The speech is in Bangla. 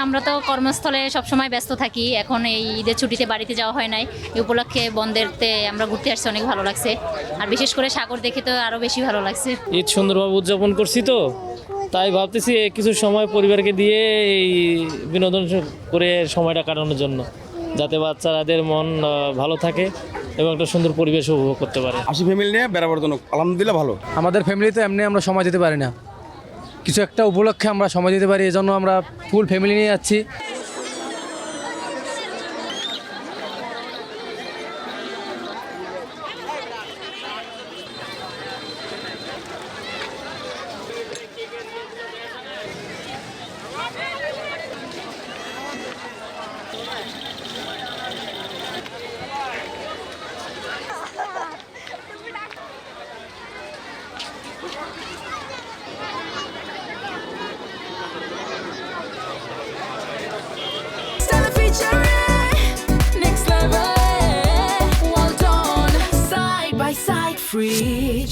আমরা তো কর্মস্থলে সবসময় ব্যস্ত থাকি, এখন এই ঈদের ছুটিতে বাড়িতে যাওয়া হয় নাই। এই উপলক্ষে বন্ধেরতে আমরা ঘুরতে আসছি, অনেক ভালো লাগছে। আর বিশেষ করে সাগর দেখে তো আরও বেশি ভালো লাগছে। ঈদ সুন্দরভাবে উদযাপন করছি তো, তাই ভাবতেছি কিছু সময় পরিবারকে দিয়ে এই বিনোদন করে সময়টা কাটানোর জন্য, যাতে বাচ্চাদের মন ভালো থাকে এবং একটা সুন্দর পরিবেশ উপভোগ করতে পারে। আসি ফ্যামিলি নিয়ে বেড়াবার জন্য, আলহামদুলিল্লাহ ভালো। আমাদের ফ্যামিলিতে এমনি আমরা সময় দিতে পারি না, কিছু একটা উপলক্ষে আমরা সময় দিতে পারি, এজন্য আমরা ফুল ফ্যামিলি নিয়ে যাচ্ছি। Stella featuring next level. Well done, side by side, fridge.